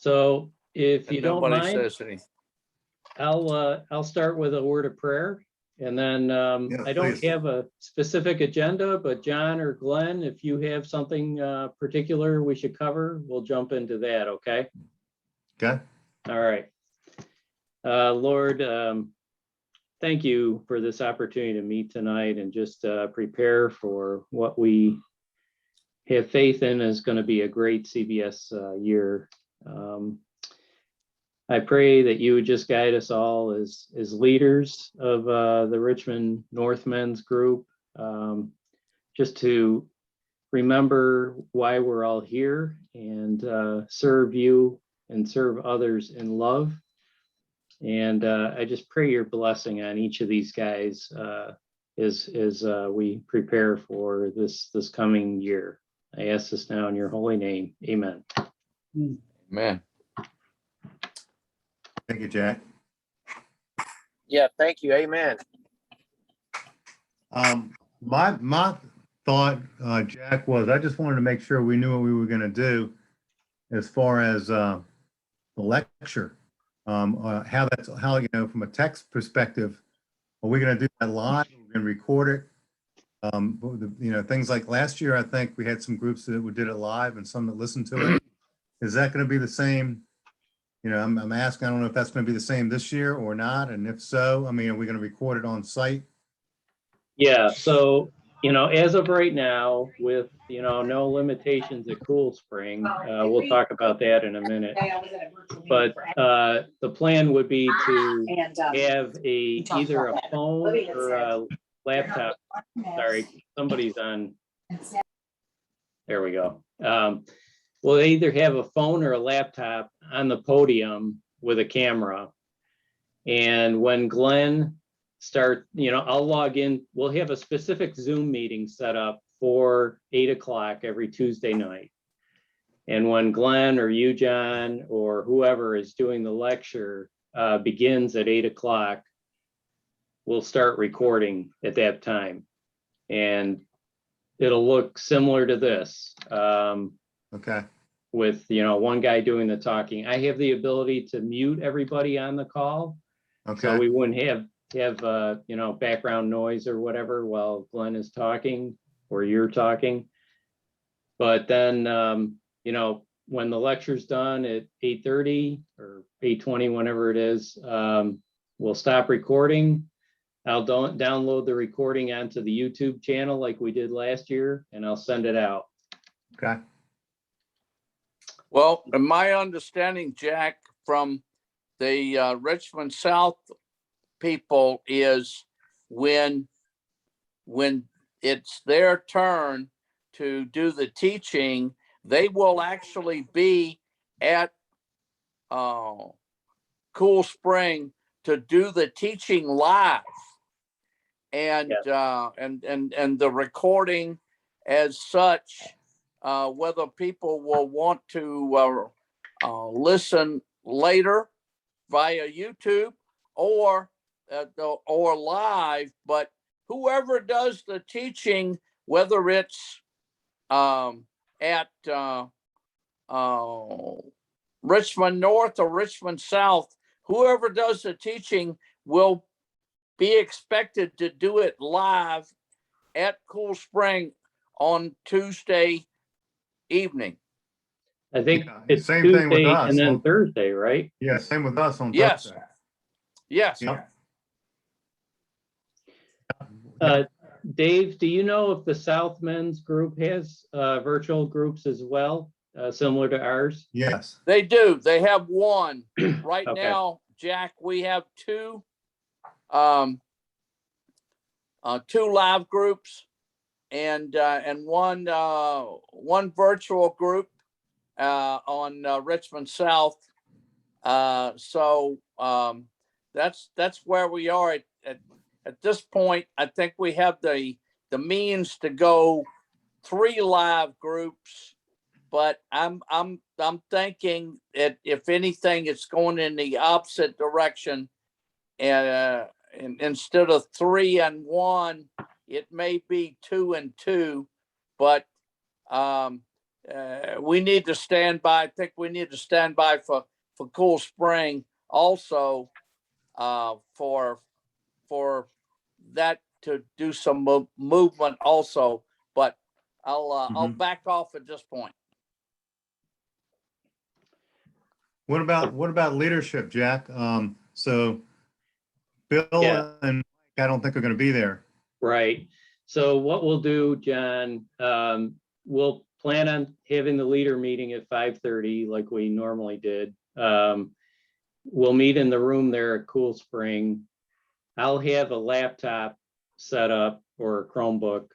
So if you don't Nobody mind, says anything. I'll start with a word of prayer. And then I don't please. have a specific agenda, but John or Glenn, if you have something particular we should cover, we'll jump into that, okay? Okay. All right. Lord, thank you for this opportunity to meet tonight and just prepare for what we have faith in is going to be a great CBS year. I pray that you would just guide us all as leaders of the Richmond North Men's Group, just to remember why we're all here and serve you and serve others in love. And I just pray your blessing on each of these guys as we prepare for this coming year. I ask this now in your holy name. Amen. Amen. Thank you, Jack. Yeah, thank you. Amen. My thought, Jack, was I just wanted to make sure we knew what we were going to do as far as the lecture. How from a text perspective, are we going to do that live? We're going to record it. Things like last year, I think we had some groups that did it live and some that listened to it. Is that going to be the same? I'm asking, I don't know if that's going to be the same this year or not. And if so, are we going to record it on site? Yeah, so, as of right now, with, no limitations at Cool Spring, we'll talk about that in a minute. But the plan would be to have either a phone or a laptop. Sorry, somebody's on. There we go. We'll either have a phone or a laptop on the podium with a camera. And when Glenn I'll log in. We'll have a specific Zoom meeting set up for 8 o'clock every Tuesday night. And when Glenn or you, John, or whoever is doing the lecture begins at 8 o'clock, we'll start recording at that time. And it'll look similar to this. Okay. With, one guy doing the talking. I have the ability to mute everybody on the call. Okay. So we wouldn't have background noise or whatever while Glenn is talking or you're talking. But then, when the lecture's done at 8:30 or 8:20, whenever it is, we'll stop recording. I'll download the recording onto the YouTube channel like we did last year, and I'll send it out. Okay. Well, in my understanding, Jack, from the Richmond South people is when it's their turn to do the teaching, they will actually be at Cool Spring to do the teaching live, and and the recording as such, whether people will want to listen later via YouTube or live, but whoever does the teaching, whether it's at Richmond North or Richmond South, whoever does the teaching will be expected to do it live at Cool Spring on Tuesday evening. I think Yeah, it's same Tuesday thing with us and then on- Thursday, right? Yeah, same with us on Yes. Thursday. Yes. Yep. Dave, do you know if the South Men's Group has virtual groups as well, similar to ours? Yes. They do. They have one. Right Okay. now, Jack, we have two live groups and one virtual group on Richmond South. So that's where we are at this point. I think we have the means to go 3 live groups, but I'm thinking that if anything, it's going in the opposite direction. And instead of 3 and 1, it may be 2 and 2. But we need to stand by. I think we need to stand by for Cool Spring also, for that to do some movement also. But I'll back off at this point. What about leadership, Jack? So Bill Yeah. and Mike, I don't think are going to be there. Right. So what we'll do, John, we'll plan on having the leader meeting at 5:30 like we normally did. We'll meet in the room there at Cool Spring. I'll have a laptop set up or a Chromebook,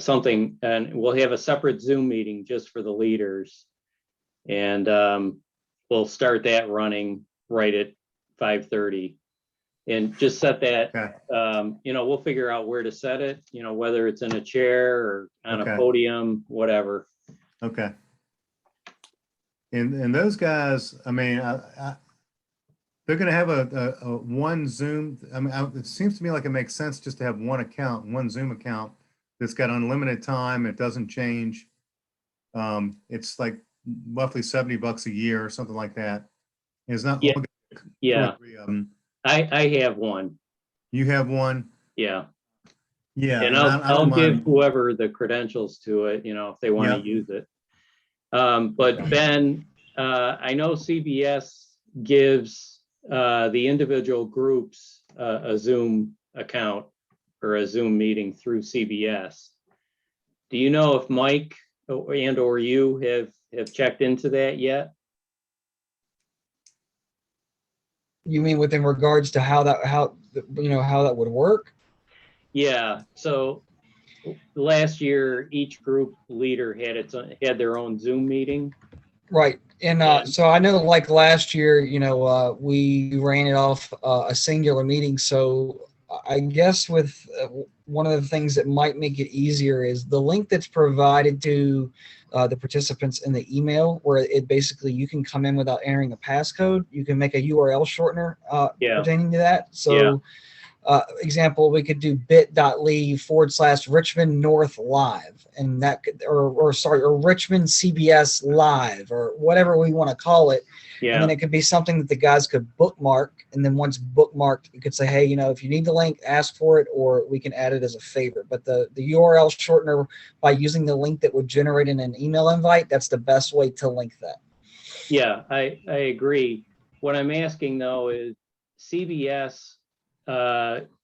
something, and we'll have a separate Zoom meeting just for the leaders. And we'll start that running right at 5:30. And just set that, Okay. we'll figure out where to set it, whether it's in a chair or on Okay. a podium, whatever. Okay. And those guys, I mean, they're going to have a one Zoom. I mean, it seems to me like it makes sense just to have one account, one Zoom account that's got unlimited time. It doesn't change. It's like roughly $70 a year or something like that. It's not. Yeah. All Yeah. 2 or 3 of them. I have one. You have one. Yeah. Yeah. And I I'll don't give mind. whoever the credentials to it, if they want to Yeah. use it. But Ben, I know CBS gives the individual groups a Zoom account or a Zoom meeting through CBS. Do you know if Mike and or you have checked into that yet? You mean within regards to how that would work? Yeah, so last year, each group leader had their own Zoom meeting. Right. And so I know like last year, we ran it off a singular meeting. So I guess with one of the things that might make it easier is the link that's provided to the participants in the email, where it basically you can come in without entering a passcode. You can make a URL shortener pertaining to that. So example, we could do bit.ly/Richmond North Live, and that could, or Richmond CBS Live, or whatever we want to call it. Yeah. And then it could be something that the guys could bookmark. And then once bookmarked, you could say, hey, if you need the link, ask for it, or we can add it as a favorite. But the URL shortener, by using the link that would generate in an email invite, that's the best way to link that. Yeah, I agree. What I'm asking though is CBS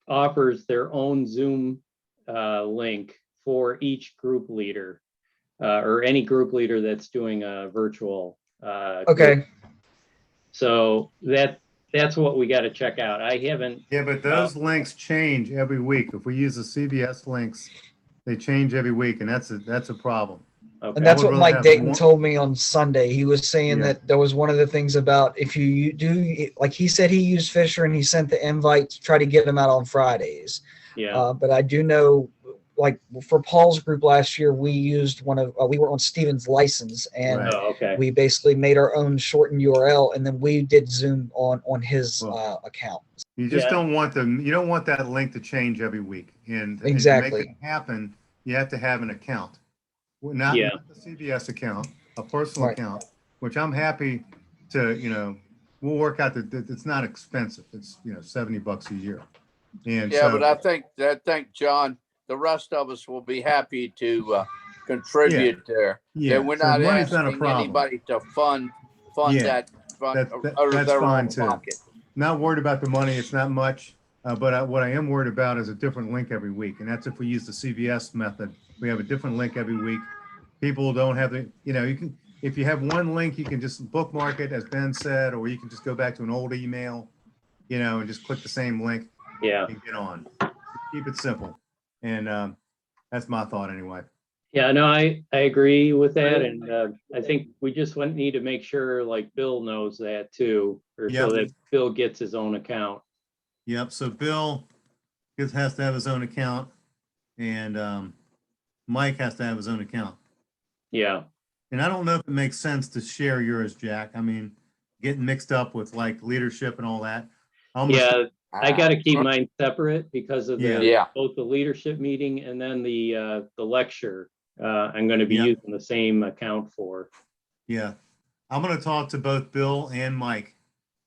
offers their own Zoom link for each group leader or any group leader that's doing a virtual. Okay. Group. So that's what we got to check out. I haven't. Yeah, but those links change every week. If we use the CBS links, they change every week, and that's a problem. Okay. And that's what really Mike have Dayton one- told me on Sunday. He was saying that there was one of the things about if you do, like he said, he used Fisher and he sent the invite to try to get them out on Fridays. Yeah. But I do know, like for Paul's group last year, we used we were on Steven's license, and Right. Oh, okay. we basically made our own shortened URL, and then we did Zoom on his account. You just Yeah. don't want you don't want that link to change every week. And Exactly. to make it happen, you have to have an account. Not the CBS account, a personal account, which I'm happy to, we'll work out that it's not expensive. It's, $70 a year. And But I think, John, the rest of us will be happy to contribute there. Yeah, We're so not money's not a asking problem. anybody to fund Yeah, that out of that's their fine own too. pocket. Not worried about the money. It's not much. But what I am worried about is a different link every week. And that's if we use the CBS method. We have a different link every week. People don't have if you have one link, you can just bookmark it, as Ben said, or you can just go back to an old email, and just click the same link and get on. Keep it simple. And that's my thought anyway. Yeah, no, I agree with that. And I think we just need to make sure like Bill knows that too, or so that Bill gets his own account. Yep. So Bill has to have his own account, and Mike has to have his own account. Yeah. And I don't know if it makes sense to share yours, Jack. I mean, getting mixed up with like leadership and all that. I got to keep mine separate because of Yeah. both the leadership meeting and then the lecture. I'm going to be Yeah. using the same account for. Yeah. I'm going to talk to both Bill and Mike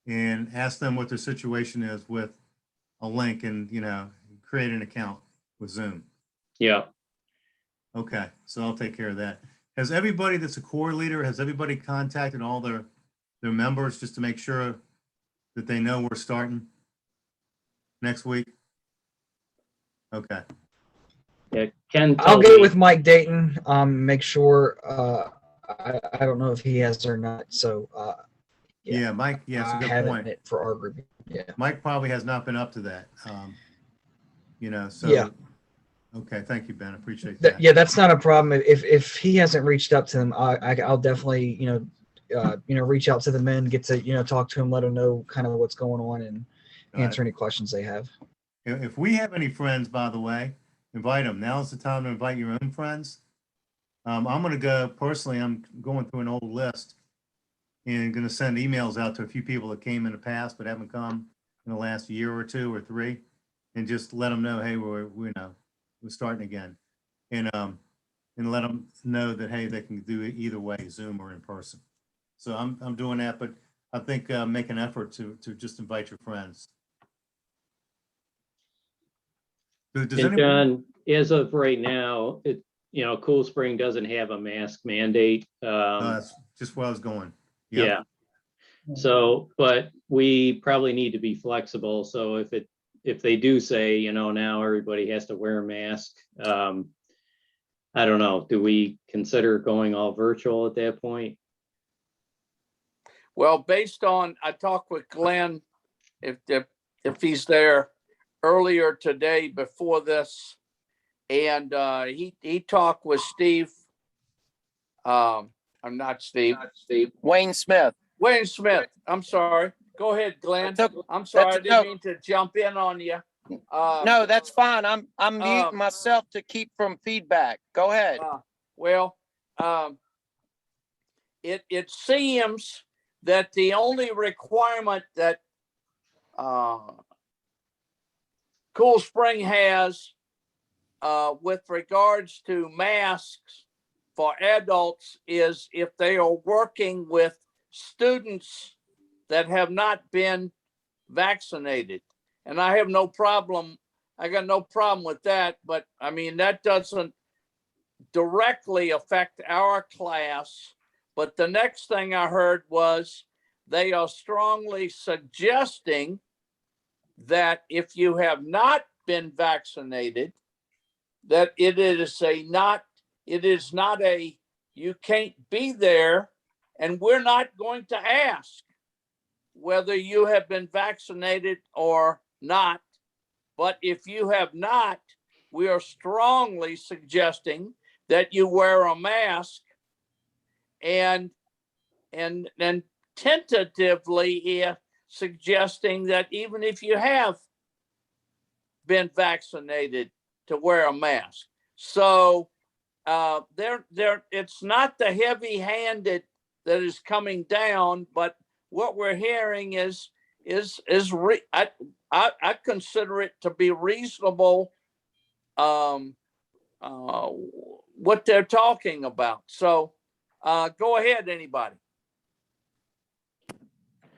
and ask them what their situation is with a link and, create an account with Zoom. Yeah. Okay, so I'll take care of that. Has everybody that's a core leader, has everybody contacted all their members just to make sure that they know we're starting next week? Okay, Yeah. Ken I'll told get me, with Mike Dayton, make sure, I don't know if he has or not, so, Yeah. yeah, Mike, yeah, it's a I good haven't point. it for our group. Yeah. Mike probably has not been up to that. Yeah. So, okay, thank you, Ben, I appreciate that. Yeah, that's not a problem. If he hasn't reached out to them, I'll definitely, reach out to the men, get to, talk to them, let them know kind of what's going on and Got answer it. any questions they have. If we have any friends, by the way, invite them. Now's the time to invite your own friends. I'm gonna go, personally, I'm going through an old list and gonna send emails out to a few people that came in the past but haven't come in the last year or two or three, and just let them know, hey, we're starting again. And let them know that, hey, they can do it either way, Zoom or in person. So I'm doing that, but I think make an effort to just invite your friends. Does and anyone? John, as of right now, Cool Spring doesn't have a mask mandate. That's just where I was going. Yep. Yeah. So, but we probably need to be flexible. So if they do say, now everybody has to wear a mask, I don't know, do we consider going all virtual at that point? Well, based on, I talked with Glenn, if he's there earlier today before this, and he talked with Steve. I'm not Steve. Wayne Smith. Wayne Smith. I'm sorry. Go ahead, Glenn. I'm sorry. I didn't mean to jump in on you. No, that's fine. I'm muting myself to keep from feedback. Go ahead. Well, it seems that the only requirement that Cool Spring has with regards to masks for adults is if they are working with students that have not been vaccinated. And I have no problem. I got no problem with that. But I mean, that doesn't directly affect our class. But the next thing I heard was they are strongly suggesting that if you have not been vaccinated, that it is not a, you can't be there, and we're not going to ask whether you have been vaccinated or not. But if you have not, we are strongly suggesting that you wear a mask, and tentatively suggesting that even if you have been vaccinated, to wear a mask. So it's not the heavy-handed that is coming down, but what we're hearing is I consider it to be reasonable what they're talking about. So go ahead, anybody.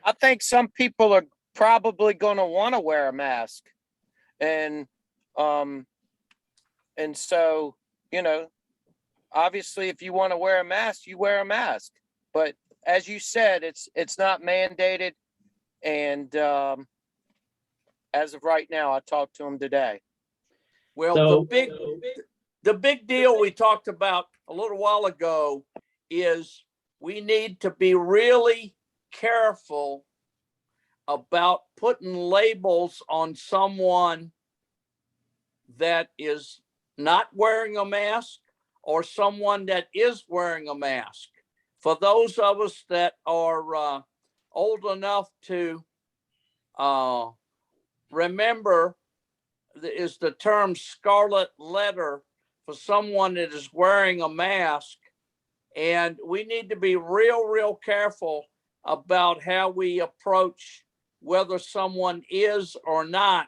I think some people are probably going to want to wear a mask, and so, obviously if you want to wear a mask, you wear a mask. But as you said, it's not mandated. And as of right now, I talked to him today. Well, So- the big deal we talked about a little while ago is we need to be really careful about putting labels on someone that is not wearing a mask or someone that is wearing a mask. For those of us that are old enough to remember, is the term scarlet letter for someone that is wearing a mask. And we need to be real careful about how we approach whether someone is or not.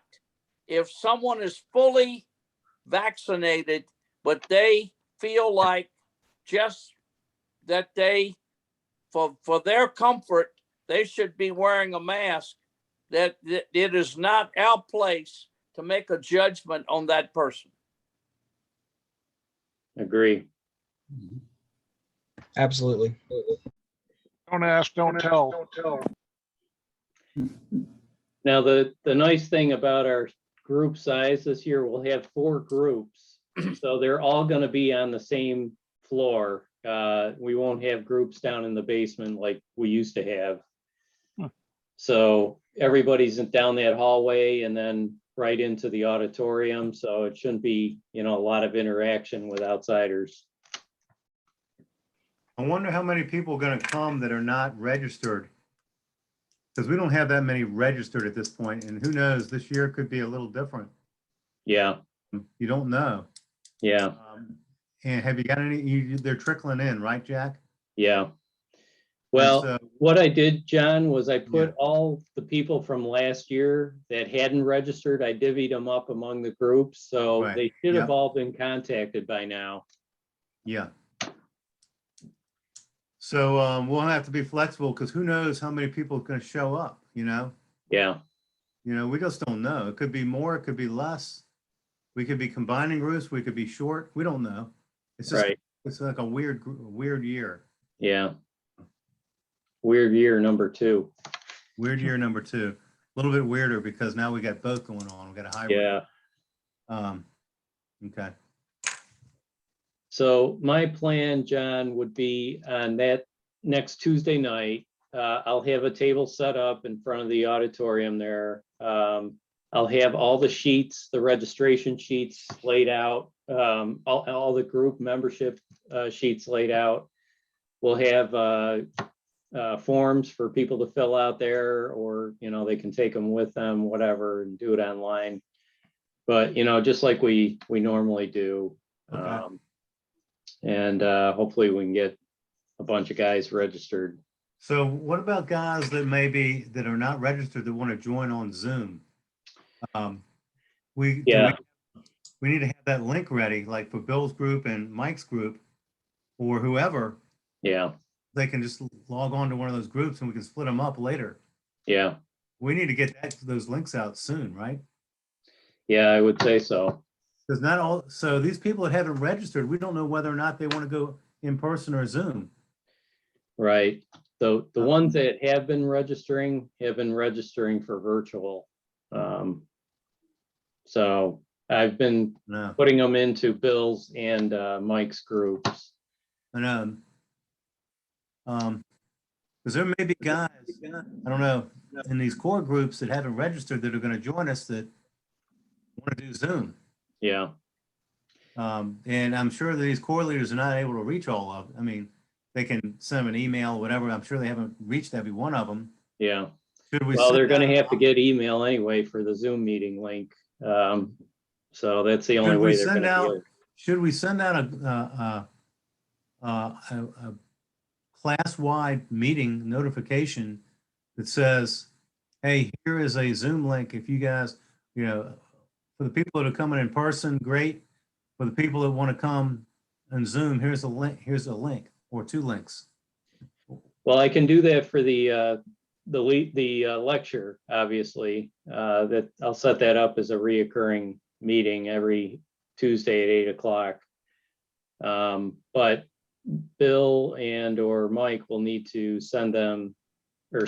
If someone is fully vaccinated, but they feel like just that they, for their comfort, they should be wearing a mask, that it is not our place to make a judgment on that person. Agree. Absolutely. Don't ask, don't tell. Now, the nice thing about our group size this year, we'll have 4 groups. So they're all gonna be on the same floor. We won't have groups down in the basement like we used to have. So everybody's down that hallway and then right into the auditorium. So it shouldn't be, a lot of interaction with outsiders. I wonder how many people are gonna come that are not registered. Because we don't have that many registered at this point, and who knows, this year could be a little different. Yeah, You don't know. yeah, And have you got any, they're trickling in, right, Jack? yeah. And Well, so- what I did, John, was I put Yeah. all the people from last year that hadn't registered, I divvied them up among the groups, so Right, they should have yep. all been contacted by now. Yeah. So we'll have to be flexible because who knows how many people are going to show up, Yeah, we just don't know. It could be more, it could be less. We could be combining groups, we could be short. We don't know. It's just, right, it's like a weird year. yeah. Weird year number 2. Weird year number 2. A little bit weirder because now we got both going on. We got a hybrid. Yeah. Okay. So my plan, John, would be on that next Tuesday night, I'll have a table set up in front of the auditorium there. I'll have all the sheets, the registration sheets laid out, all the group membership sheets laid out. We'll have forms for people to fill out there, or, they can take them with them, whatever, and do it online. But, just like we normally do. Okay. And hopefully we can get a bunch of guys registered. So what about guys that are not registered that want to join on Zoom? We need to have that link ready, like for Bill's group and Mike's group, or whoever. Yeah, They can just log on to one of those groups and we can split them up later. yeah, We need to get those links out soon, right? yeah, I would say so. Because so these people that haven't registered, we don't know whether or not they want to go in person or Zoom. Right. The ones that have been registering for virtual. So I've been No. putting them into Bill's and Mike's groups. And because there may be guys, I don't know, in these core groups that haven't registered that are going to join us that want to do Zoom. Yeah, And I'm sure that these core leaders are not able to reach all of them. I mean, they can send them an email, whatever. I'm sure they haven't reached every one of them. yeah. Should we Well, they're send gonna out- have to get email anyway for the Zoom meeting link. So that's the only Should we way they're send gonna out- be able. Should we send out a class-wide meeting notification that says, hey, here is a Zoom link. If you guys, for the people that are coming in person, great. For the people that want to come on Zoom, here's a link or 2 links. Well, I can do that for the lecture, obviously. That I'll set that up as a reoccurring meeting every Tuesday at 8 o'clock. But Bill and or Mike will need to send them, or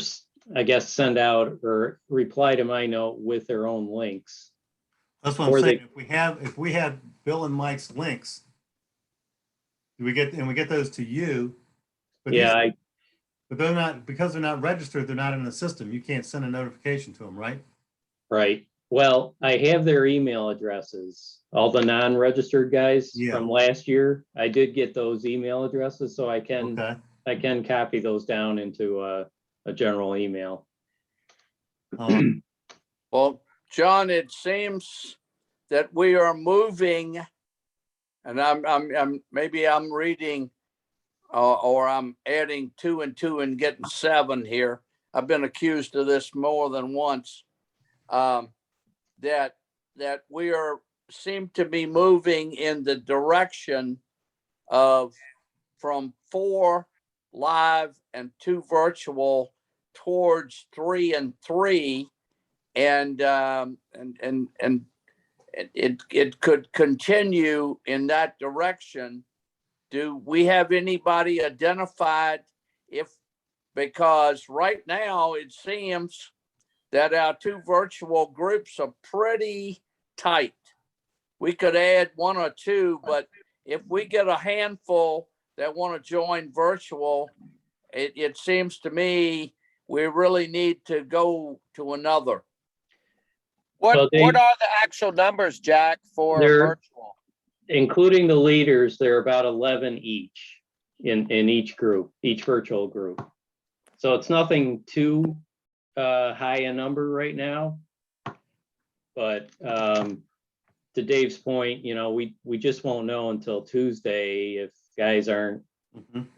I guess send out or reply to my note with their own links. That's what Or I'm they- saying. If we have Bill and Mike's links, we get those to you. But Yeah, but they're not, because they're not registered, they're not in the system. You can't send a notification to them, right? right. Well, I have their email addresses, all the non-registered guys Yeah. from last year. I did get those email addresses, so I can Okay. copy those down into a general email. Well, John, it seems that we are moving, and maybe I'm reading or I'm adding 2 and 2 and getting 7 here. I've been accused of this more than once. That we seem to be moving in the direction of from 4 live and 2 virtual towards 3 and 3, and it could continue in that direction. Do we have anybody identified? Because right now it seems that our 2 virtual groups are pretty tight. We could add 1 or 2, but if we get a handful that want to join virtual, it seems to me we really need to go to another. What Well, are the actual numbers, Jack, for They're- virtual? Including the leaders, there are about 11 each in each group, each virtual group. So it's nothing too high a number right now. But to Dave's point, you know, we just won't know until Tuesday if guys aren't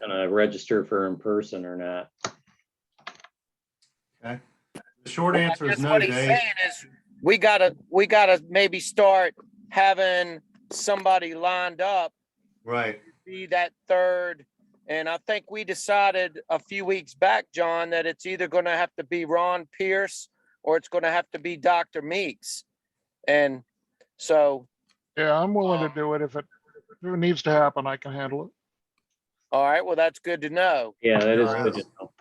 gonna register for in person or not. Okay. The short Well, I answer is guess no, what he's Dave. saying is we gotta maybe start having somebody lined up Right. to be that third. And I think we decided a few weeks back, John, that it's either gonna have to be Ron Pierce or it's gonna have to be Dr. Meeks. And so, Yeah, I'm willing to do it. If it needs to happen, I can handle it. all right, well, that's good to know. Yeah, that is Sure good is. to know.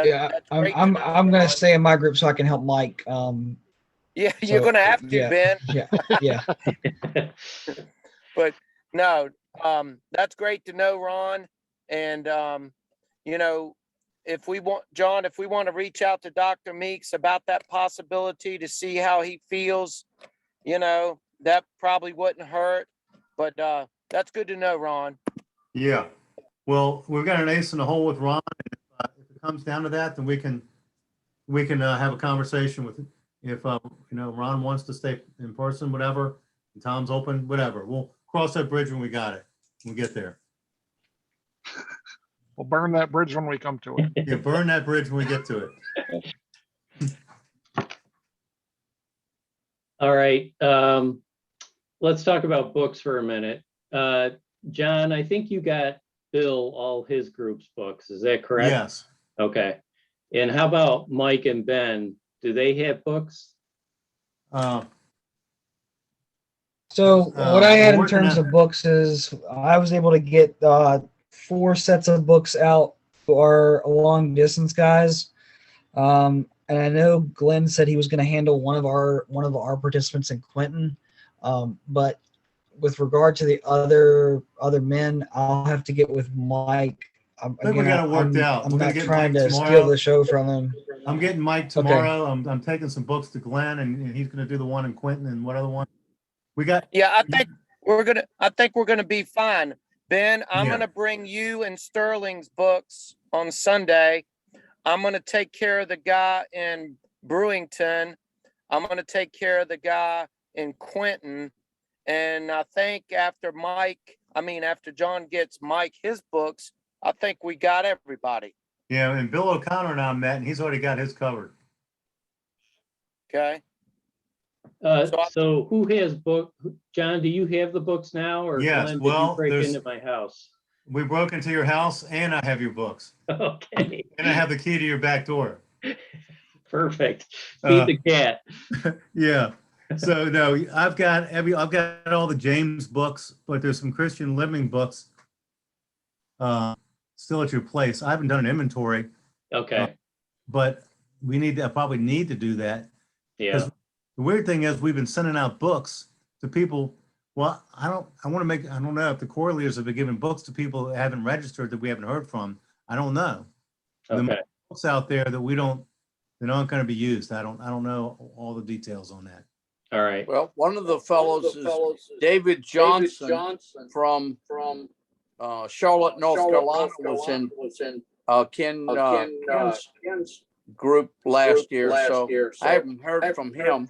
Yeah, That's I'm great to I'm know, I'm gonna John. stay in my group so I can help Mike. Yeah, you're so, gonna have to, yeah. Ben. Yeah. But no, that's great to know, Ron. And you know, if we want, John, if we want to reach out to Dr. Meeks about that possibility to see how he feels, you know, that probably wouldn't hurt. But that's good to know, Ron. Yeah. Well, we've got an ace in the hole with Ron. If it comes down to that, then we can have a conversation with, if you know, Ron wants to stay in person, whatever, and Tom's open, whatever. We'll cross that bridge when we got it. When we get there. We'll burn that bridge when we come to it. Yeah, burn that bridge when we get to it. All right, let's talk about books for a minute. John, I think you got Bill all his group's books, is that correct? Yes. Okay. And how about Mike and Ben? Do they have books? So what I had in working terms on- of books is I was able to get 4 sets of books out to our long distance guys. And I know Glenn said he was going to handle one of our participants in Quentin. But with regard to the other men, I'll have to get with Mike. I think we got it worked out. I'm We're gonna not get trying Mike to tomorrow. steal the show from him. I'm getting Mike tomorrow. I'm taking some books to Glenn, and he's going to do the one in Quentin and what other one? We got. Yeah, I think we're gonna be fine. Ben, I'm Yeah. gonna bring you and Sterling's books on Sunday. I'm gonna take care of the guy in Brewington. I'm gonna take care of the guy in Quentin. And I think after John gets Mike his books, I think we got everybody. Yeah, and Bill O'Connor and I met, and he's already got his covered. Okay. So who has book? John, do you have the books now, or Yes, Glenn, did well, you break there's- into my house? We broke into your house, and I have your books, Okay, and I have the key to your back door. perfect. Feed the cat. Yeah. So no, I've got all the James books, but there's some Christian living books still at your place. I haven't done an inventory, Okay, but I probably need to do that. yeah, The weird thing is we've been sending out books to people. Well, I don't know if the core leaders have been giving books to people that haven't registered that we haven't heard from. I don't know. okay. Books out there that they're not going to be used. I don't know all the details on that. All right. Well, one of the fellows is David Johnson from Charlotte, North Carolina, was in Ken's group last year, so I haven't heard from him.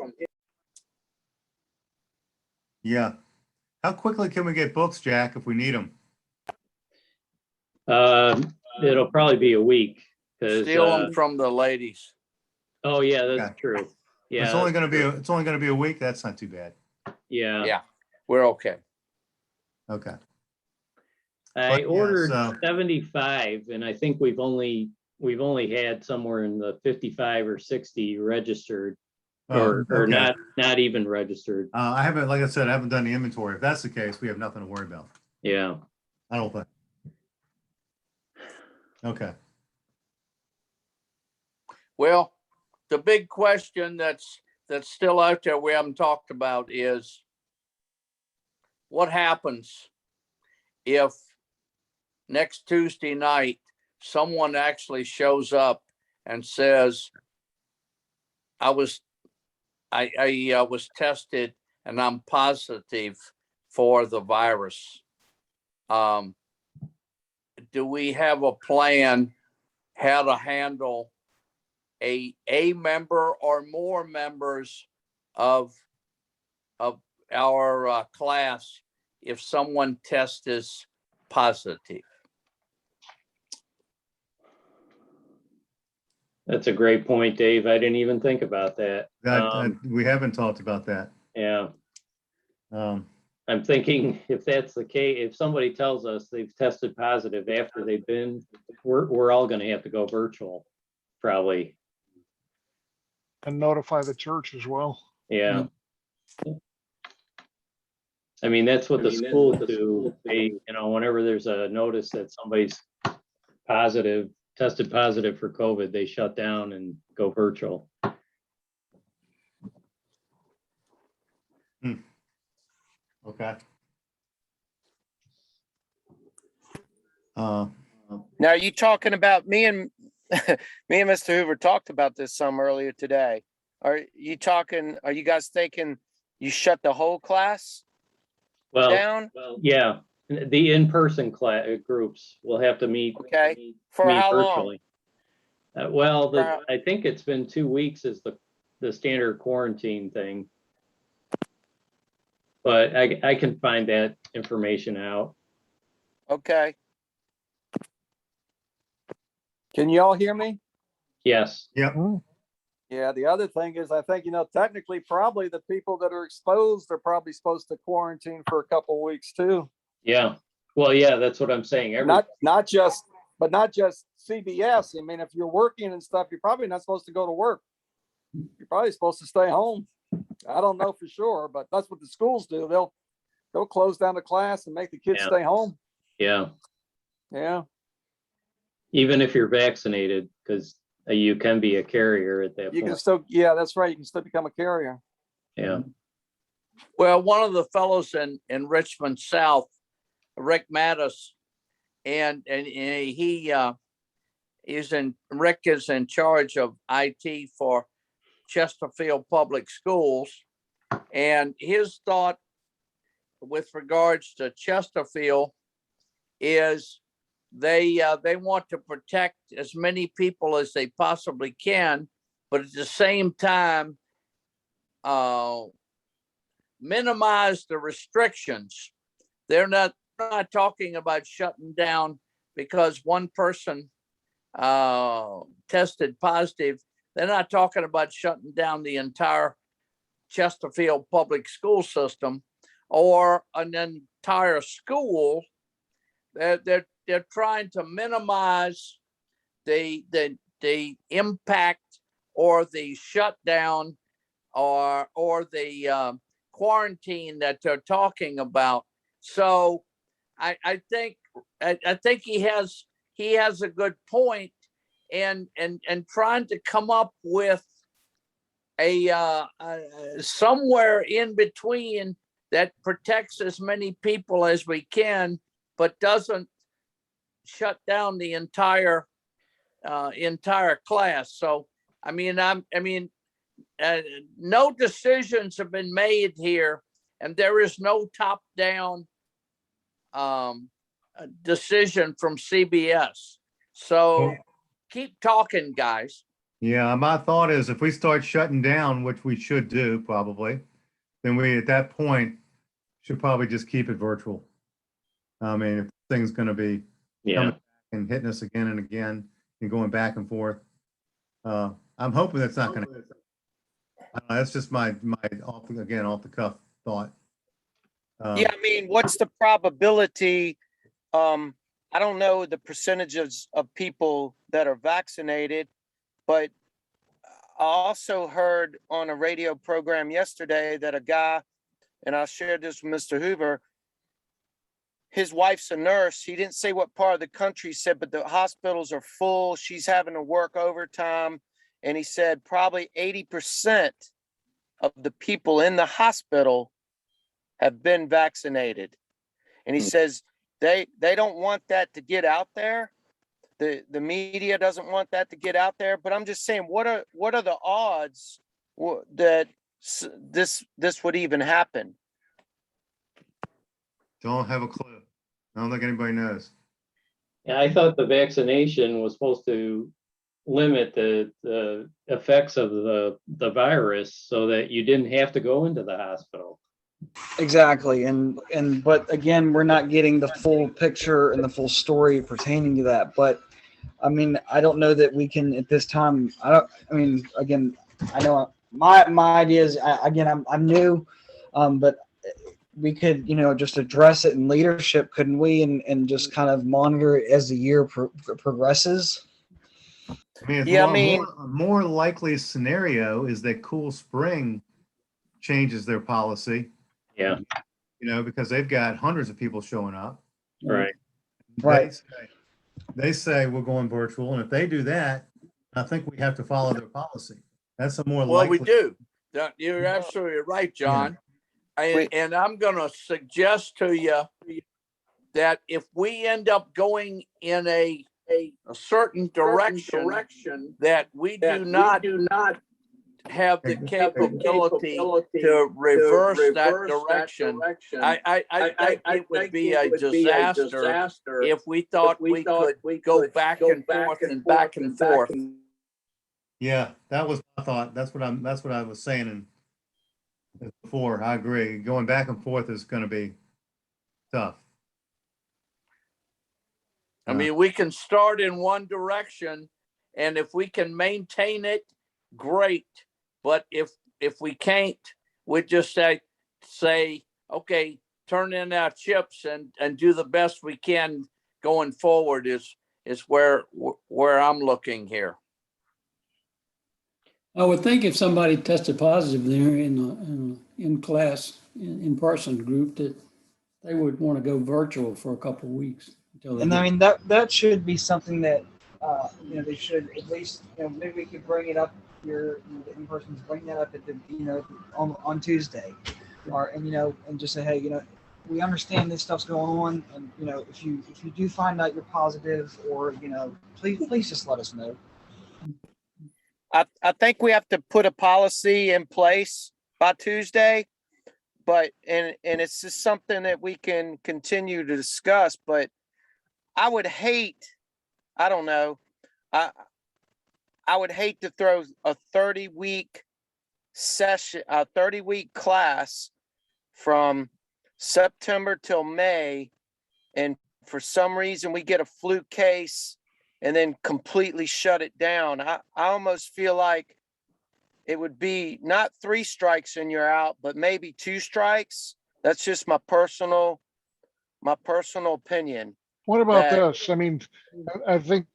Yeah. How quickly can we get books, Jack, if we need them? It'll probably be a week. 'Cause, Steal them from the ladies. oh yeah, that's Okay. true. It's Yeah, only going to be a week. That's not too bad. yeah. Yeah, we're okay. Okay. I yeah, ordered so- 75 and I think we've only had somewhere in the 55 or 60 registered or okay. not even registered. I haven't, like I said, I haven't done the inventory. If that's the case, we have nothing to worry about. Yeah. I don't think. Okay. Well, the big question that's still out there we haven't talked about is what happens if next Tuesday night someone actually shows up and says, I was tested and I'm positive for the virus. Do we have a plan how to handle a member or more members of our class if someone tests is positive? That's a great point, Dave. I didn't even think about that. We haven't talked about that. Yeah. Um, I'm thinking if that's the case, if somebody tells us they've tested positive after they've been, we're all gonna have to go virtual, probably. And notify the church as well. Yeah. I mean, that's what the schools do. They, whenever there's a notice that somebody's tested positive for COVID, they shut down and go virtual. okay. Now, are you talking about me and Mr. Hoover talked about this some earlier today. Are you guys thinking you shut the whole class Well, down? yeah, the in-person class groups will have to meet. Okay. For meet how long? virtually. I think it's been 2 weeks is the standard quarantine thing. But I can find that information out. Okay. Can you all hear me? Yes. Yep. Yeah, the other thing is, I think, technically probably the people that are exposed are probably supposed to quarantine for a couple weeks too. Yeah. Well, yeah, that's what I'm saying. Not just CBS. I mean, if you're working and stuff, you're probably not supposed to go to work. You're probably supposed to stay home. I don't know for sure, but that's what the schools do. They'll close down the class and make the kids stay home. Yeah. Yeah. Even if you're vaccinated, because you can be a carrier at that You point. can still, yeah, that's right. You can still become a carrier. Yeah. Well, one of the fellows in Richmond South, Rick Mattis, and Rick is in charge of IT for Chesterfield Public Schools, and his thought with regards to Chesterfield is they want to protect as many people as they possibly can, but at the same time minimize the restrictions. They're not talking about shutting down because one person tested positive. They're not talking about shutting down the entire Chesterfield public school system or an entire school. They're trying to minimize the impact or the shutdown or the quarantine that they're talking about. So I think he has a good point, and trying to come up with a somewhere in between that protects as many people as we can, but doesn't shut down the entire class. So I mean, no decisions have been made here, and there is no top-down decision from CBS. So keep talking, guys. Yeah, my thought is if we start shutting down, which we should do probably, then we at that point should probably just keep it virtual. I mean, if the thing's going to be coming back and hitting us again and again and going back and forth, I'm hoping that's not going to. That's just my off the cuff thought. Yeah, I mean, what's the probability I don't know the percentages of people that are vaccinated, but I also heard on a radio program yesterday that a guy, and I'll share this with Mr. Hoover, his wife's a nurse. He didn't say what part of the country he said, but the hospitals are full. She's having to work overtime. And he said probably 80% of the people in the hospital have been vaccinated. And he says they don't want that to get out there. The media doesn't want that to get out there. But I'm just saying, what are the odds that this would even happen? Don't have a clue. I don't think anybody knows. Yeah, I thought the vaccination was supposed to limit the effects of the virus so that you didn't have to go into the hospital. Exactly. But again, we're not getting the full picture and the full story pertaining to that. But I mean, I don't know that we can at this time. Again, I know my idea is, I'm new, but we could, just address it in leadership, couldn't we? And just kind of monitor it as the year progresses. I mean, Yeah, a more likely scenario is that Cool Spring changes their policy. Yeah. Because they've got hundreds of people showing up. Right. Right. They say we're going virtual, and if they do that, I think we have to follow their policy. That's a more Well, likely. we do. You're absolutely right, John. And I'm going to suggest to you that if we end up going in a certain direction that we do not have the capability to reverse that direction, I think it would be a disaster if we thought we could go back and forth and back and forth. Yeah, that was my thought. That's what I was saying before. I agree. Going back and forth is going to be tough. I mean, we can start in one direction, and if we can maintain it, great. But if we can't, we just say, okay, turn in our chips and do the best we can going forward is where I'm looking here. I would think if somebody tested positive there in class, in person group, that they would want to go virtual for a couple of weeks. And I mean, that should be something that, they should at least, maybe we could bring it up here, the in-persons, bring that up at the, on Tuesday, and just say, hey, we understand this stuff's going on, and if you do find out you're positive, or please just let us know. I think we have to put a policy in place by Tuesday, but and it's just something that we can continue to discuss. But I would hate, I don't know, I would hate to throw a 30-week session, a 30-week class from September till May, and for some reason we get a fluke case and then completely shut it down. I almost feel like it would be not 3 strikes and you're out, but maybe 2 strikes. That's just my personal opinion. What about this? I mean, I think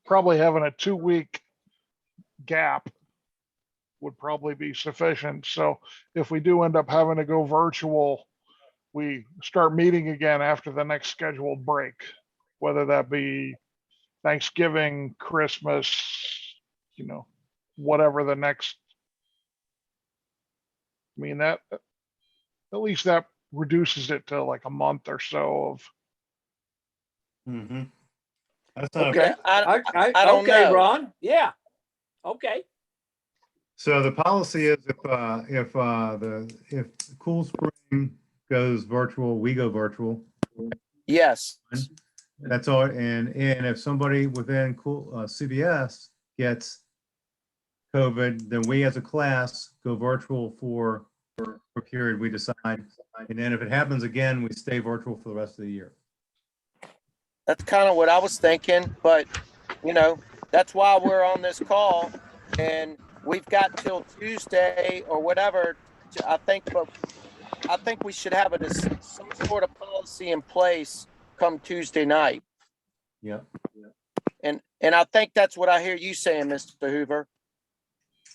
probably having a 2-week gap would probably be sufficient. So if we do end up having to go virtual, we start meeting again after the next scheduled break, whether that be Thanksgiving, Christmas, whatever the next. I mean, that at least that reduces it to like a month or so of. Mm-hmm. That's not Okay. I don't know, Ron. Yeah. Okay. So the policy is if Cool Spring goes virtual, we go virtual. Yes. That's all. And if somebody within CBS gets COVID, then we as a class go virtual for a period we decide. And then if it happens again, we stay virtual for the rest of the year. That's kind of what I was thinking, but that's why we're on this call, and we've got till Tuesday or whatever. I think we should have some sort of policy in place, come Tuesday night. Yep. And I think that's what I hear you saying, Mr. Hoover.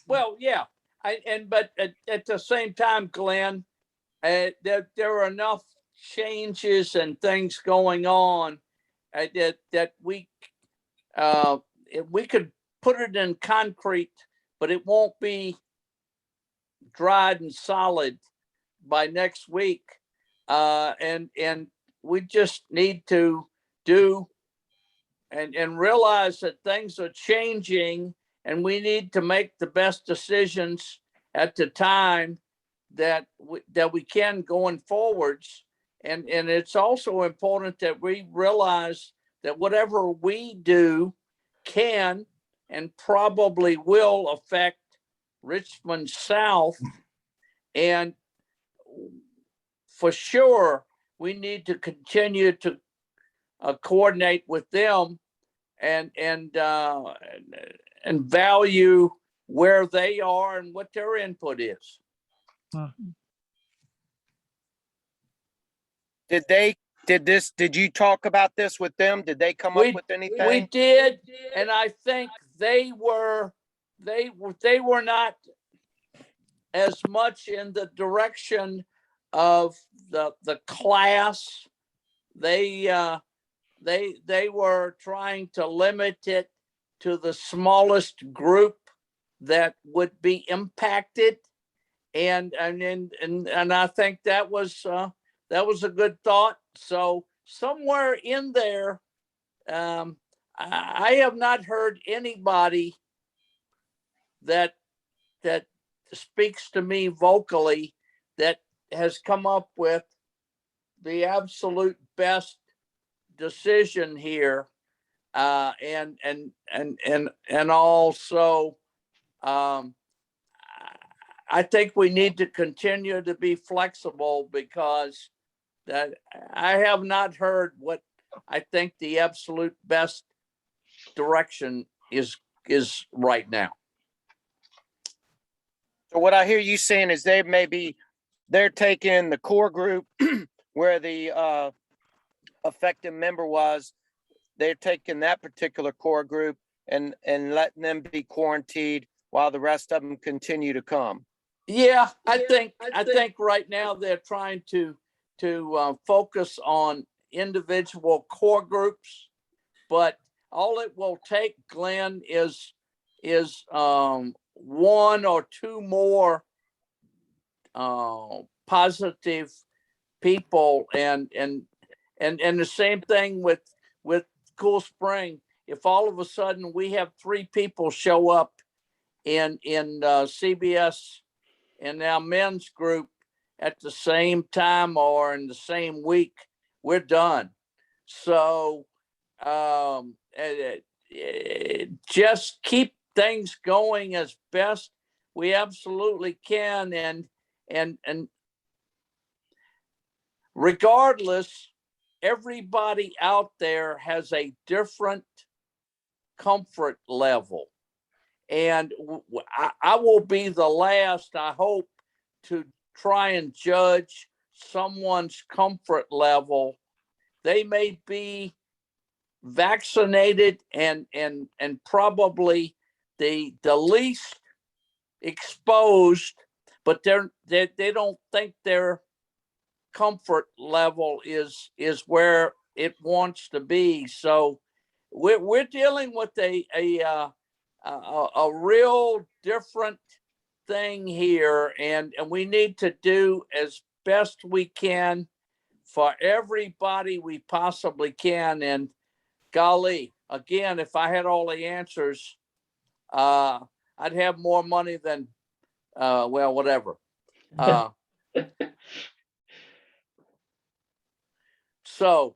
Well, yeah, but at the same time, Glenn, there are enough changes and things going on that we could put it in concrete, but it won't be dried and solid by next week. And we just need to do and realize that things are changing, and we need to make the best decisions at the time that we can going forwards. And it's also important that we realize that whatever we do can and probably will affect Richmond South. And for sure, we need to continue to coordinate with them and value where they are and what their input is. Did you talk about this with them? Did they come up with anything? We did, and I think they were not as much in the direction of the class. They were trying to limit it to the smallest group that would be impacted, and I think that was a good thought. So somewhere in there, I have not heard anybody that speaks to me vocally that has come up with the absolute best decision here, and also I think we need to continue to be flexible, because that I have not heard what I think the absolute best direction is right now. So what I hear you saying is they're taking the core group where the affected member was, they're taking that particular core group and letting them be quarantined while the rest of them continue to come. Yeah, I think right now they're trying to focus on individual core groups, but all it will take, Glenn, is one or two more positive people, and the same thing with Cool Spring. If all of a sudden we have 3 people show up in CBS in our men's group at the same time or in the same week, we're done. So just keep things going as best we absolutely can, and regardless, everybody out there has a different comfort level. And I will be the last, I hope, to try and judge someone's comfort level. They may be vaccinated and probably the least exposed, but they don't think their comfort level is where it wants to be. So we're dealing with a real different thing here, and we need to do as best we can for everybody we possibly can. And golly, again, if I had all the answers, I'd have more money than well, whatever. So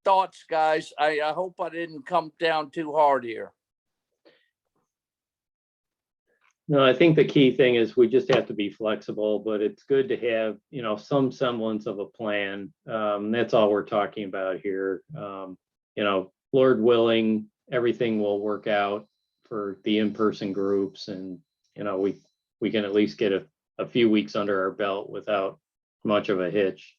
thoughts, guys. I hope I didn't come down too hard here. No, I think the key thing is we just have to be flexible, but it's good to have, some semblance of a plan. That's all we're talking about here. Lord willing, everything will work out for the in-person groups, and, we can at least get a few weeks under our belt without much of a hitch.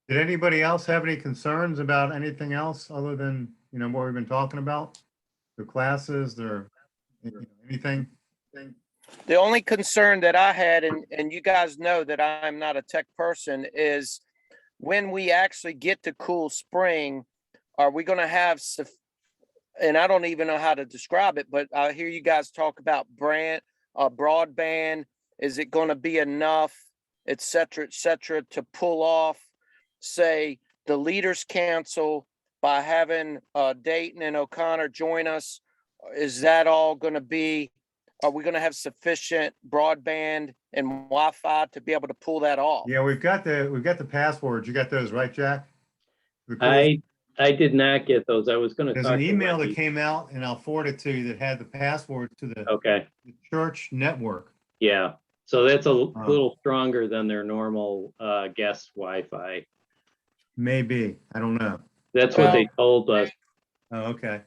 Did anybody else have any concerns about anything else other than, what we've been talking about? Their classes, their, anything? The only concern that I had, and you guys know that I'm not a tech person, is when we actually get to Cool Spring, are we going to have, and I don't even know how to describe it, but I hear you guys talk about broadband. Is it going to be enough, et cetera, to pull off, say, the Leaders Council by having Dayton and O'Connor join us? Is that all going to be, are we going to have sufficient broadband and Wi-Fi to be able to pull that off? Yeah, we've got the passwords. You got those, right, Jack? The cool- I did not get those. I was gonna There's talk an to email Wendy. that came out, and I'll forward it to you, that had the password to the Okay, church network. yeah. So that's a little stronger than their normal guest Wi-Fi. Maybe, I don't know. That's what they told us. Oh, okay.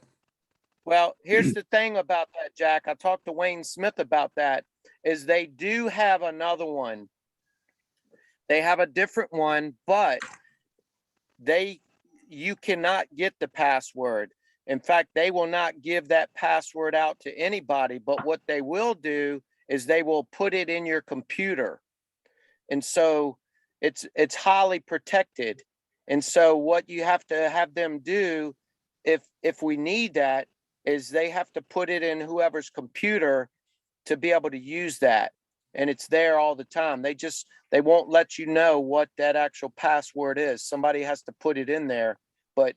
Well, here's the thing about that, Jack. I talked to Wayne Smith about that, is they do have another one. They have a different one, but you cannot get the password. In fact, they will not give that password out to anybody, but what they will do is they will put it in your computer. And so it's highly protected. And so what you have to have them do, if we need that, is they have to put it in whoever's computer to be able to use that. And it's there all the time. They won't let you know what that actual password is. Somebody has to put it in there, but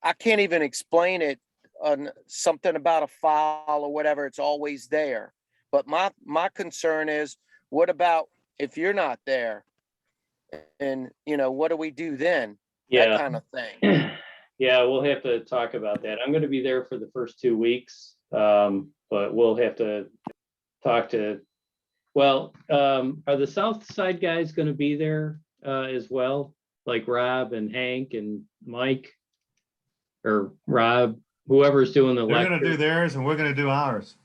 I can't even explain it on something about a file or whatever. It's always there. But my concern is, what about if you're not there? And what do we do then? That Yeah. kind of thing. Yeah, we'll have to talk about that. I'm gonna be there for the first 2 weeks. But we'll have to talk to, well, are the South Side guys gonna be there as well? Like Rob and Hank and Mike? Or Rob, whoever's doing the They're gonna do lecture? theirs, and we're gonna do ours.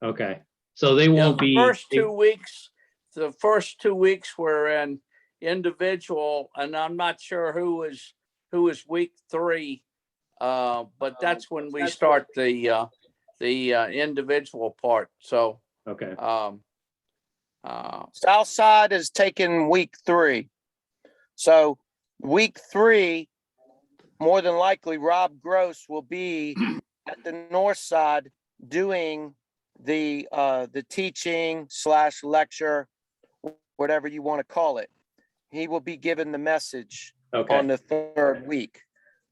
Okay, so they Yeah, won't the be. the first 2 weeks were in individual, and I'm not sure who was week 3. But that's when we start the individual part. So, Okay, South Side is taking week 3. So week 3, more than likely, Rob Gross will be at the north side doing the teaching / lecture, whatever you want to call it. He will be given the message okay. on the 3rd week.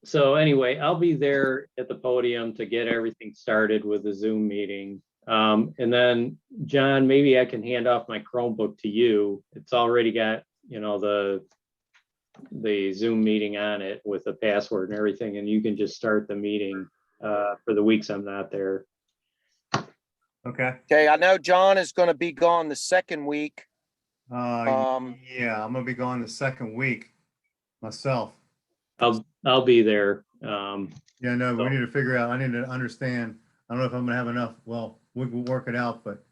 So anyway, I'll be there at the podium to get everything started with the Zoom meeting. And then, John, maybe I can hand off my Chromebook to you. It's already got, the Zoom meeting on it with the password and everything, and you can just start the meeting for the weeks I'm not there. Okay. Okay, I know John is going to be gone the 2nd week. Yeah, I'm gonna be going the 2nd week myself. I'll be there. Yeah, no, we need to figure out, I need to understand. I don't know if I'm gonna have enough. Well, we will work it out, but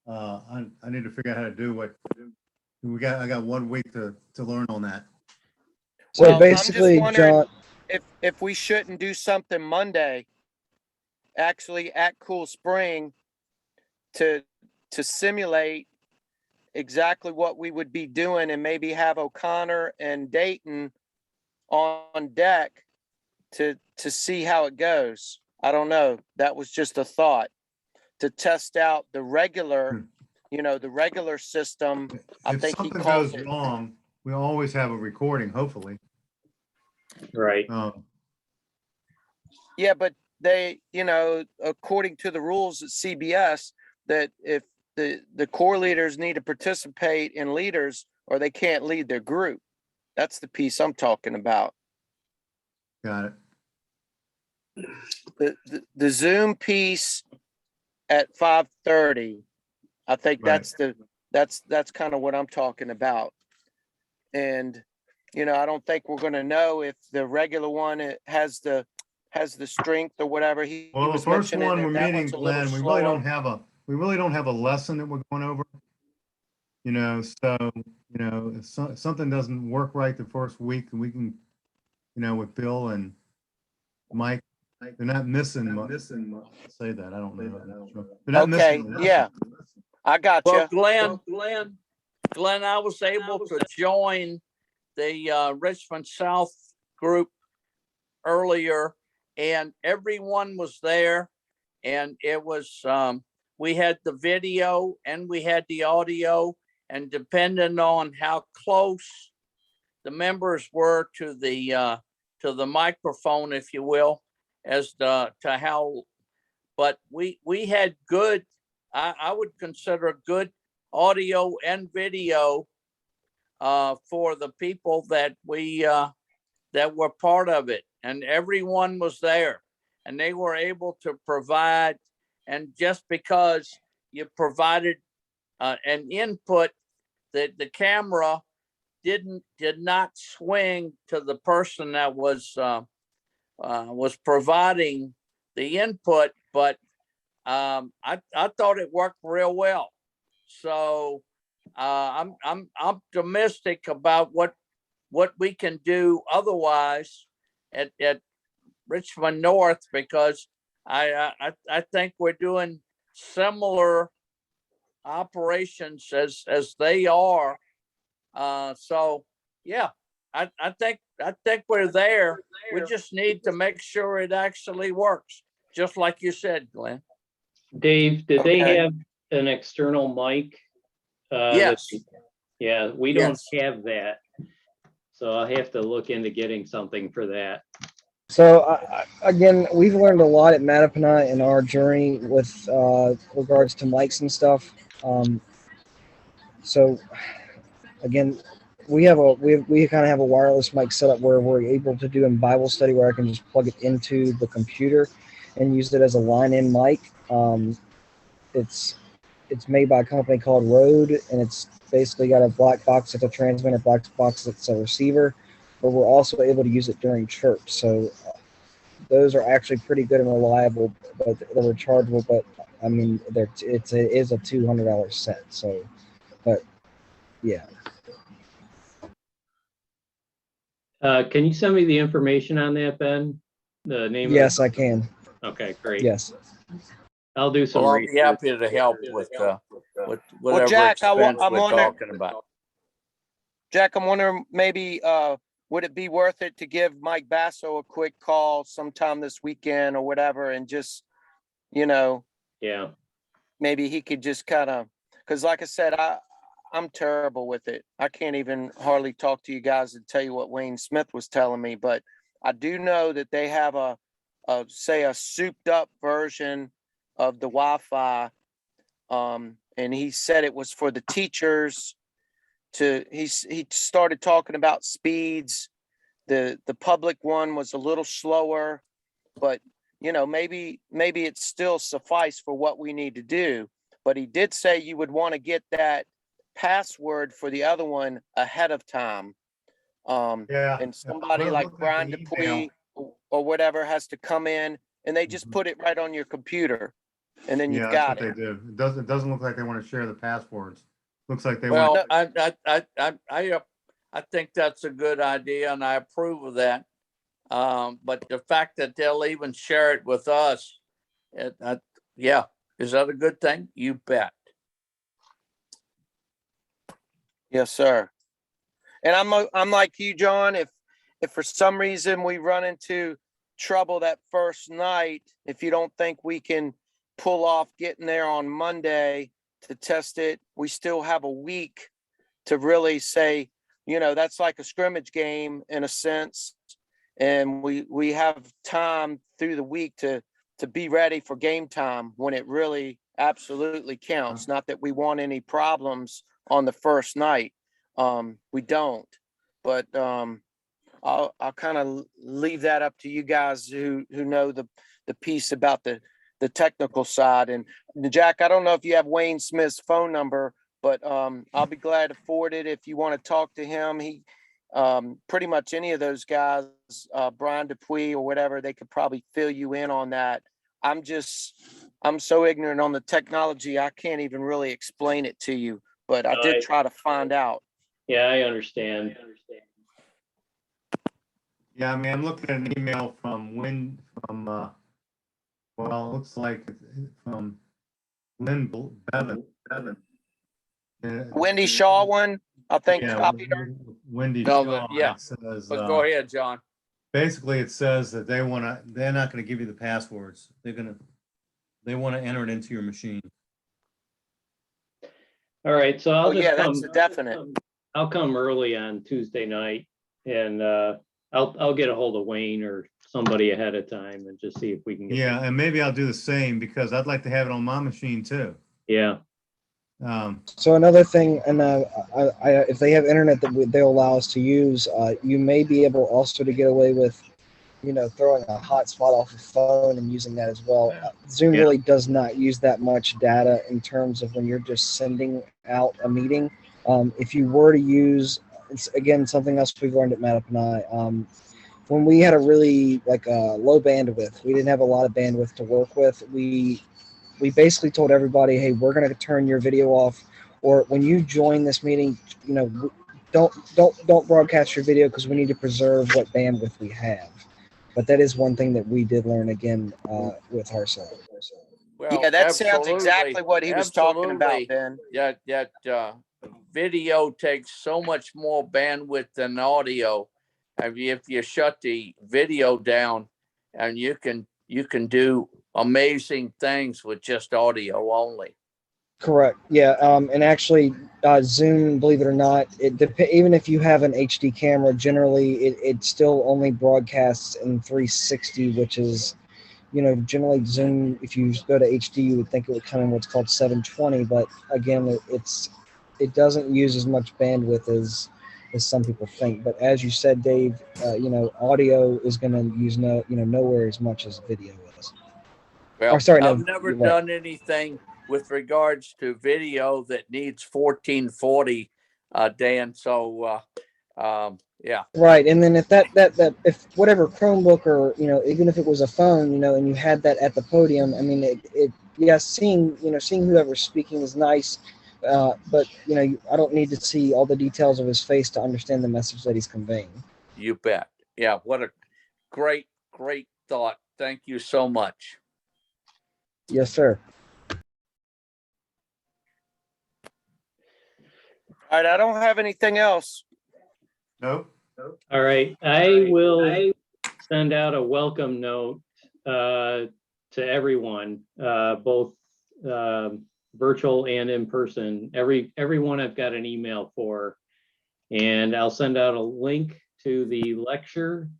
I need to figure out how to do what I got 1 week to learn on that. So Well, I'm just basically, wondering John, if we shouldn't do something Monday, actually at Cool Spring, to simulate exactly what we would be doing, and maybe have O'Connor and Dayton on deck to see how it goes. I don't know. That was just a thought to test out the regular, the regular system. I If think he something calls goes it. wrong, we always have a recording, hopefully. Right. Yeah, but they, according to the rules at CBS, that if the core leaders need to participate in leaders, or they can't lead their group. That's the piece I'm talking about. Got it. The Zoom piece at 5:30. I think Right. that's kind of what I'm talking about. And I don't think we're going to know if the regular one has the strength or whatever. He Well, the was first mentioning one that we're that meeting, one's a little Glenn, we slower. really don't have a lesson that we're going over. So, if something doesn't work right the first week, and we can, with Bill and Mike, they're not missing much. Say that, I don't know. They're not Okay, missing. yeah, I got Well, you. Glenn, I was able to join the Richmond South group earlier, and everyone was there, and it was we had the video and we had the audio, and depending on how close the members were to the microphone, if you will, as to how, but we had good, I would consider good audio and video for the people that that were part of it, and everyone was there, and they were able to provide. And just because you provided an input, that the camera did not swing to the person that was providing the input, but I thought it worked real well. So I'm optimistic about what we can do otherwise at Richmond North, because I think we're doing similar operations as they are. So yeah, I think we're there. We just need to make sure it actually works, just like you said, Glenn. Dave, did they Okay. have an external mic? Yes. Yeah, we don't Yes. have that. So I'll have to look into getting something for that. So again, we've learned a lot at Mattapani in our journey with regards to mics and stuff. So again, we kind of have a wireless mic setup where we're able to do in Bible study where I can just plug it into the computer and use it as a line-in mic. It's made by a company called Rode, and it's basically got a black box that's a transmitter, black box that's a receiver, but we're also able to use it during church. So those are actually pretty good and reliable, but they're rechargeable. But I mean, it is a $200 set. So, but yeah. Can you send me the information on that, Ben? The name Yes, of I can. Okay, great. Yes. I'll do some Well, I'll be research. happy to help with whatever Jack, I'm expense we're wondering- talking about. Jack, I'm wondering maybe would it be worth it to give Mike Basso a quick call sometime this weekend or whatever, and just, Yeah. maybe he could just kind of, because like I said, I'm terrible with it. I can't even hardly talk to you guys and tell you what Wayne Smith was telling me, but I do know that they have a souped up version of the Wi-Fi. And he said it was for the teachers he started talking about speeds. The public one was a little slower, but maybe it's still suffice for what we need to do. But he did say you would want to get that password for the other one ahead of time. Yeah. And somebody like Brian Dupuy or whatever has to come in, and they just put it right on your computer, and then you've got that's it. what they do. It doesn't look like they want to share the passwords. Looks like they Well, want. I think that's a good idea, and I approve of that. But the fact that they'll even share it with us, yeah, is that a good thing? You bet. Yes, sir. And I'm like you, John. If for some reason we run into trouble that first night, if you don't think we can pull off getting there on Monday to test it, we still have a week to really say, that's like a scrimmage game in a sense. And we have time through the week to be ready for game time when it really absolutely counts. Not that we want any problems on the first night. We don't, but I'll kind of leave that up to you guys who know the piece about the technical side. And Jack, I don't know if you have Wayne Smith's phone number, but I'll be glad to forward it if you want to talk to him. He pretty much any of those guys, Brian Dupuy or whatever, they could probably fill you in on that. I'm so ignorant on the technology, I can't even really explain it to you. but I did try to find out. Yeah, I understand. Yeah, I mean, I'm looking at an email from well, it looks like it's from Lynn Bevan. Wendy Shaw one, I think, Yeah, copied her. Wendy No, Shaw. yeah. It says, But go ahead, John. basically it says that they're not gonna give you the passwords. They wanna enter it into your machine. All right, so Oh, yeah, that's a definite. I'll come early on Tuesday night and I'll get a hold of Wayne or somebody ahead of time and just see if we can get. Yeah, and maybe I'll do the same because I'd like to have it on my machine too. Yeah, So another thing, and if they have internet that they'll allow us to use, you may be able also to get away with, throwing a hotspot off a phone and using that as well. Zoom Yeah. really does not use that much data in terms of when you're just sending out a meeting. If you were to use, it's again something else we've learned at Matt and I. When we had a really low bandwidth, we didn't have a lot of bandwidth to work with. We basically told everybody, hey, we're going to turn your video off, or when you join this meeting, don't broadcast your video because we need to preserve what bandwidth we have. But that is one thing that we did learn again with Harsaw. Well, Yeah, that sounds absolutely, exactly what he was talking about, absolutely. Ben. That video takes so much more bandwidth than audio. If you shut the video down, and you can do amazing things with just audio only. Correct. Yeah. And actually, Zoom, believe it or not, even if you have an HD camera, generally it still only broadcasts in 360, which is, generally Zoom. If you go to HD, you would think it would come in what's called 720, but again, it doesn't use as much bandwidth as some people think. But as you said, Dave, audio is going to use nowhere as much as video is. Well, Sorry, no, I've never you're right. done anything with regards to video that needs 1440, Dan. So, yeah. Right, and then if that if whatever Chromebook or even if it was a phone, and you had that at the podium, I mean, seeing whoever's speaking is nice, but I don't need to see all the details of his face to understand the message that he's conveying. You bet. Yeah. What a great thought. Thank you so much. Yes, sir. All right, I don't have anything else. Nope. all right. I will send out a welcome note to everyone, both virtual and in person. Everyone I've got an email for, and I'll send out a link to the lecture,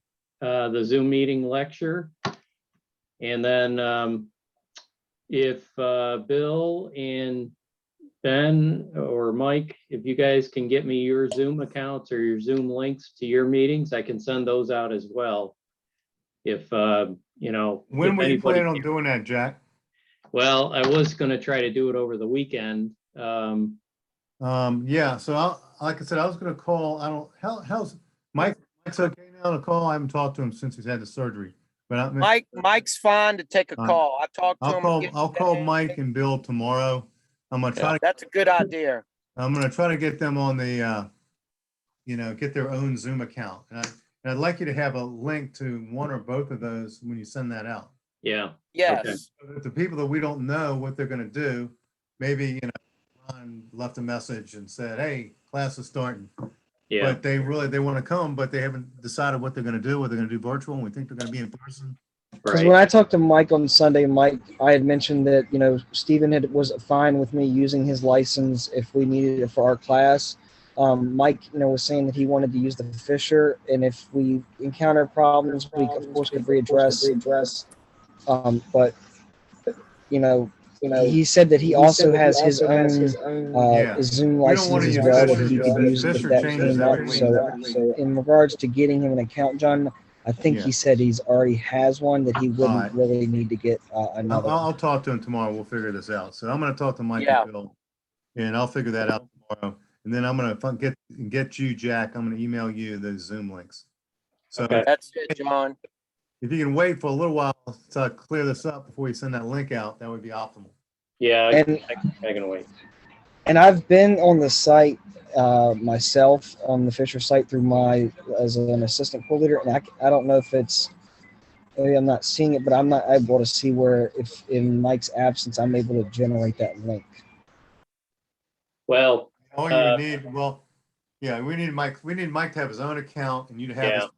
the Zoom meeting lecture. And then if Bill and Ben or Mike, if you guys can get me your Zoom accounts or your Zoom links to your meetings, I can send those out as well. If When if were you planning on anybody, doing that, Jack? well, I was going to try to do it over the weekend. Yeah, so like I said, I was gonna call, how's Mike's okay now to call? I haven't talked to him since he's had the surgery, but Mike's fine to take a call. I talked to him. I'll call Mike and Bill tomorrow. I'm gonna try to, That's a good idea. I'm gonna try to get them on the, get their own Zoom account. And I'd like you to have a link to one or both of those when you send that out. Yeah. Yes. Okay. So that the people that we don't know what they're gonna do, maybe, Ron left a message and said, hey, class is starting. Yeah. But they want to come, but they haven't decided what they're going to do, whether they're going to do virtual, and we think they're going to be in person. Because Right. when I talked to Mike on Sunday, I had mentioned that Stephen was fine with me using his license if we needed it for our class. Mike, was saying that he wanted to use the Fisher, and if we encounter problems, we of course could readdress. But he said that he also has his own Yeah. Zoom We don't wanna license as use well Fisher that he could because use if Fisher that changes came up. every week. So in regards to getting him an account, John, I think Yeah. he said he's already has one, that he wouldn't Alright. really need to get another one. I'll talk to him tomorrow. We'll figure this out. So I'm going to talk to Mike Yeah. and Bill, and I'll figure that out tomorrow. And then I'm going to get you, Jack. I'm going to email you those Zoom links. So Okay. That's it, John. if you can wait for a little while to clear this up before you send that link out, that would be optimal. Yeah. And I can wait. And I've been on the site myself on the Fisher site through my as an assistant pool leader, and I don't know if it's maybe I'm not seeing it, but I'm not able to see where if in Mike's absence I'm able to generate that link. Well, All you would need, well, yeah, we need Mike to have his own account and you to have Yeah. his,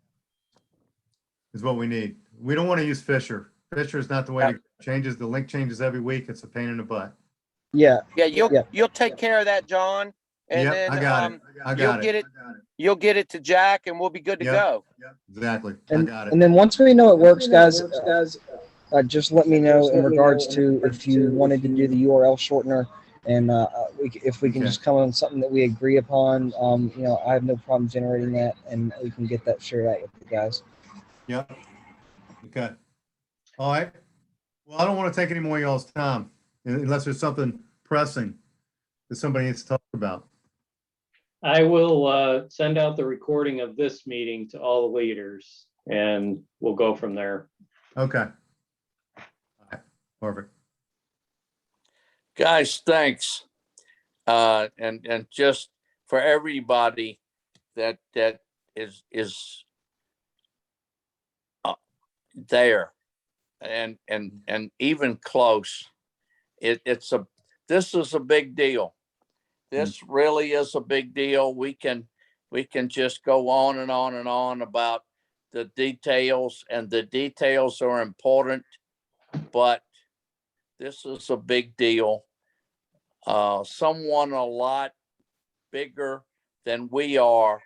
is what we need. We don't want to use Fisher. Fisher is not the way to changes. The link changes every week. It's a pain in the butt. Yeah. Yeah, Yeah. you'll take care of that, John. And Yep, then I got it. I you'll got get it. you'll get it to Jack and we'll be good to Yep. go. Exactly. I And, got it. and then once we know it works, guys, just let me know in regards to if you wanted to do the URL shortener, and if we can Okay. just come on something that we agree upon. I have no problem generating that, and we can get that shared out with the guys. Yep. Okay. All right. Well, I don't want to take any more of y'all's time unless there's something pressing that somebody needs to talk about. I will send out the recording of this meeting to all the leaders and we'll go from there. Okay. All right. Perfect. Guys, thanks. And just for everybody that is there and even close. This is a big deal. This really is a big deal. We can just go on and on and on about the details, and the details are important, but this is a big deal. Someone a lot bigger than we are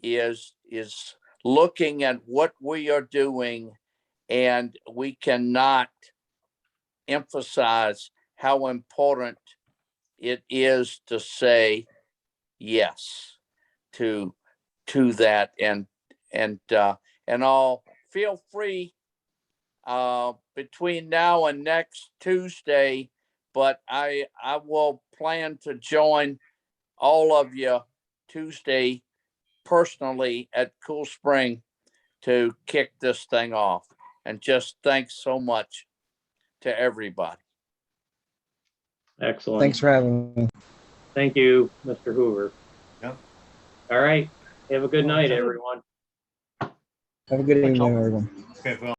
is looking at what we are doing, and we cannot emphasize how important it is to say yes to that, and I'll feel free between now and next Tuesday, but I will plan to join all of you Tuesday personally at Cool Spring to kick this thing off. And just thanks so much to everybody. Excellent. Thanks for having me. Thank you, Mr. Hoover. Yep. All right. Have a good night, everyone. Have a good evening, everyone. Okay. Well.